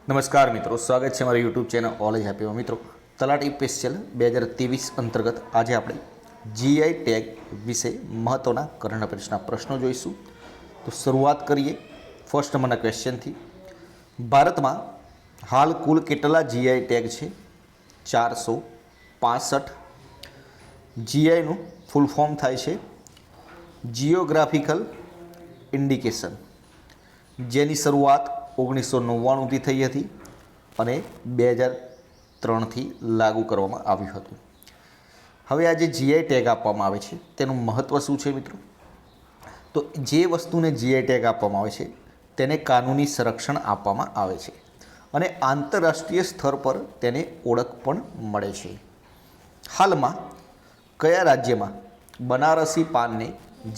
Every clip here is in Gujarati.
નમસ્કાર મિત્રો, સ્વાગત છે મારી યુટ્યુબ ચેનલ ઓલેજ હેપીમાં। મિત્રો, તલાટી સ્પેશિયલ 2023 અંતર્ગત આજે આપણે જીઆઈ ટેગ વિશે મહત્વના કરંટ અફેર્સના પ્રશ્નો જોઈશું। તો શરૂઆત કરીએ ફર્સ્ટ નંબરના ક્વેશ્ચનથી। ભારતમાં હાલ કુલ કેટલા જીઆઈ ટેગ છે? 465। જીઆઈનું ફૂલ ફોર્મ થાય છે જિયોગ્રાફિકલ ઇન્ડિકેશન, જેની શરૂઆત 1999થી થઈ હતી અને 2003થી લાગુ કરવામાં આવ્યું હતું। હવે આ જે જીઆઈ ટેગ આપવામાં આવે છે તેનું મહત્ત્વ શું છે મિત્રો? તો જે વસ્તુને જીઆઈ ટેગ આપવામાં આવે છે તેને કાનૂની સંરક્ષણ આપવામાં આવે છે અને આંતરરાષ્ટ્રીય સ્તર પર તેને ઓળખ પણ મળે છે। હાલમાં કયા રાજ્યમાં બનારસી પાનને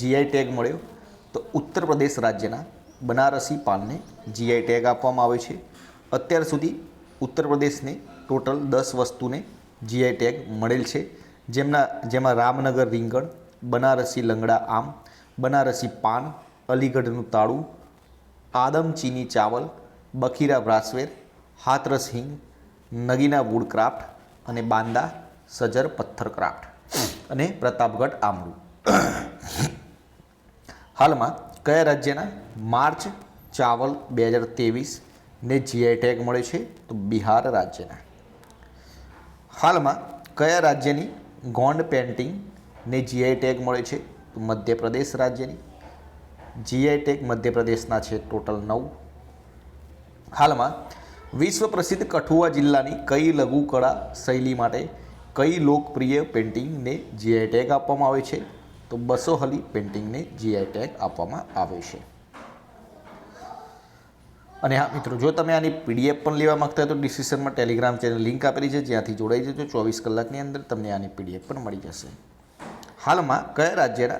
જીઆઈ ટેગ મળ્યો? તો ઉત્તર પ્રદેશ રાજ્યના બનારસી પાનને જીઆઈ ટેગ આપવામાં આવે છે। અત્યાર સુધી ઉત્તર પ્રદેશને ટોટલ 10 વસ્તુને જીઆઈ ટેગ મળેલ છે, જેમાં રામનગર રીંગણ, બનારસી લંગડા આમ, બનારસી પાન, અલીગઢનું તાળું, આદમચીની ચાવલ, બખીરા બ્રાસવેર, હાથરસ હિંગ, નગીના વુડ ક્રાફ્ટ અને બાંદા સજર પથ્થર ક્રાફ્ટ અને પ્રતાપગઢ આમળું। હાલમાં કયા રાજ્યના માર્ચ ચાવલ 2023ને જીઆઈ ટેગ મળે છે? તો બિહાર રાજ્યના। હાલમાં કયા રાજ્યની ગોંડ પેઇન્ટિંગને જીઆઈ ટેગ મળે છે? તો મધ્યપ્રદેશ રાજ્યની। જીઆઈ ટેગ મધ્યપ્રદેશના છે ટોટલ 9। હાલમાં વિશ્વ પ્રસિદ્ધ કઠુઆ જિલ્લાની કઈ લઘુકળા શૈલી માટે કઈ લોકપ્રિય પેઇન્ટિંગને જીઆઈ ટેગ આપવામાં આવે છે? તો બસોહલી પેઇન્ટિંગને જીઆઈ ટેગ આપવામાં આવે છે। અને હા મિત્રો, જો તમે આની પીડીએફ પણ લેવા માગતા હોય તો ડિસ્ક્રિપ્શનમાં ટેલિગ્રામ ચેનલ લિંક આપેલી છે, જ્યાંથી જોડાઈ જજો। 24 કલાકની અંદર તમને આની પીડીએફ પણ મળી જશે। હાલમાં કયા રાજ્યના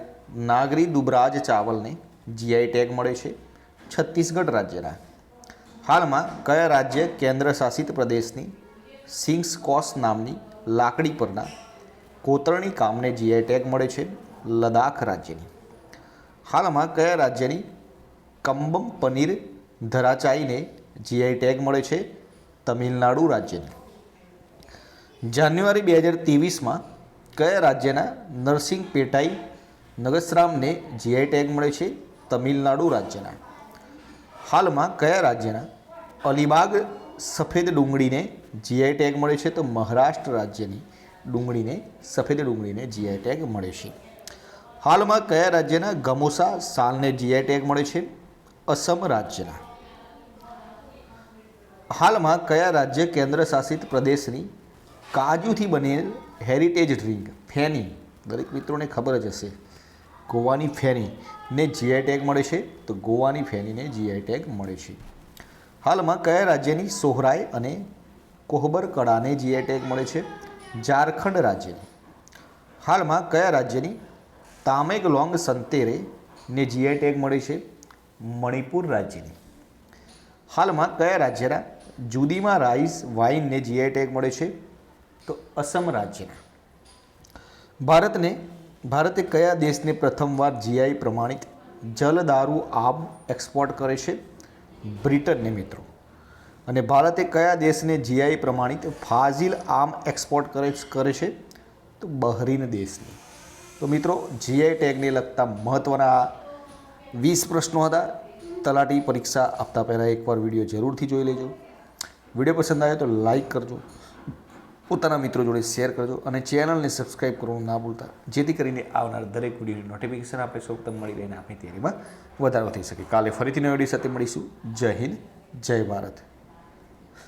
નાગરી દુબરાજ ચાવલને જીઆઈ ટેગ મળે છે? છત્તીસગઢ રાજ્યના। હાલમાં કયા રાજ્ય કેન્દ્ર શાસિત પ્રદેશની સિંગ્સ કોસ નામની લાકડી પરના કોતરણી કામને જીઆઈ ટેગ મળે છે? લદ્દાખ રાજ્યની। હાલમાં કયા રાજ્યની કંબમ પનીર ધરાચાઈને જીઆઈ ટેગ મળે છે? તમિલનાડુ રાજ્યની। જાન્યુઆરી 2023માં કયા રાજ્યના નરસિંગ પેટાઈ નગસરામને જીઆઈ ટેગ મળે છે? તમિલનાડુ રાજ્યના। હાલમાં કયા રાજ્યના અલીબાગ સફેદ ડુંગળીને જીઆઈ ટેગ મળે છે? તો મહારાષ્ટ્ર રાજ્યની સફેદ ડુંગળીને જીઆઈ ટેગ મળે છે। હાલમાં કયા રાજ્યના ગમોસા સાલને જીઆઈ ટેગ મળે છે? અસમ રાજ્યના। હાલમાં કયા રાજ્ય કેન્દ્ર શાસિત પ્રદેશની કાજુથી બનેલ હેરિટેજ ડ્રિંક ફેની, દરેક મિત્રોને ખબર જ હશે, ગોવાની ફેનીને જીઆઈ ટેગ મળે છે? તો ગોવાની ફેનીને જીઆઈ ટેગ મળે છે। હાલમાં કયા રાજ્યની સોહરાઈ અને કોહબર કળાને જીઆઈ ટેગ મળે છે? ઝારખંડ રાજ્યની। હાલમાં કયા રાજ્યની તામેગલોંગ સંતેરેને જીઆઈ ટેગ મળે છે? મણિપુર રાજ્યની। હાલમાં કયા રાજ્યના જુદીમાં રાઈસ વાઇનને જીઆઈ ટેગ મળે છે? તો અસમ રાજ્યના। ભારતે કયા દેશને પ્રથમવાર જીઆઈ પ્રમાણિત જલદારુ આમ એક્સપોર્ટ કરે છે? બ્રિટનને મિત્રો। અને ભારતે કયા દેશને જીઆઈ પ્રમાણિત ફાઝિલ આમ એક્સપોર્ટ કરે છે? તો બહરીન દેશને। તો મિત્રો, જીઆઈ ટેગને લગતા મહત્ત્વના 20 પ્રશ્નો હતા। તલાટી પરીક્ષા આપતા પહેલાં એકવાર વિડીયો જરૂરથી જોઈ લેજો। વિડીયો પસંદ આવે તો લાઈક કરજો, પોતાના મિત્રો જોડે શેર કરજો અને ચેનલને સબસ્ક્રાઈબ કરવાનું ના ભૂલતા, જેથી કરીને આવનાર દરેક વિડીયોની નોટિફિકેશન આપણે સૌ પ્રથમ મળી રહીને આપણી તૈયારીમાં વધારો થઈ શકે। કાલે ફરીથી નવા વિડીયો સાથે મળીશું। જય હિન્દ, જય ભારત।